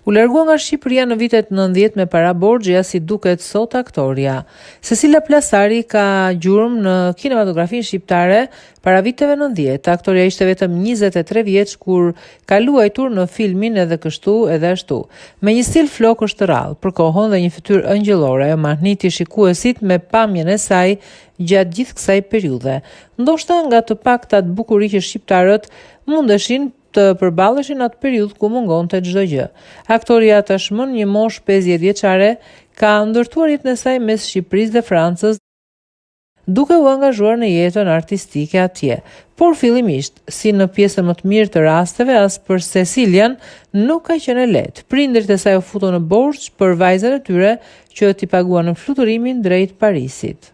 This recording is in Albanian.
U largua nga Shqipëria në vitet 90 me para borxhe, si duket sot aktoria. Cecilia Plasari ka gjurmë në kinematografinë shqiptare para viteve 90. Aktoria ishte vetëm 23 vjeç kur ka luajtur në filmin Edhe kështu edhe ashtu. Me një stil flokësh të rrallë, për kohën dhe një fytyrë ëngjëllore, mahniti shikuesit me pamjen e saj gjatë gjithë kësaj periudhe. Ndoshta nga të paktat bukuri që shqiptarët mundeshin të përballeshin atë periudhë ku mungonte çdo gjë. Aktoria tashmë një moshë 50 vjeçare ka ndërtuar jetën e saj mes Shqipërisë dhe Francës, duke u angazhuar në jetën artistike atje. Por fillimisht, si në pjesën më të mirë të rasteve, as për Cecilian nuk ka qenë lehtë. Prindërit e saj u futën në borxh për vajzën e tyre që t'i paguan në fluturimin drejt Parisit.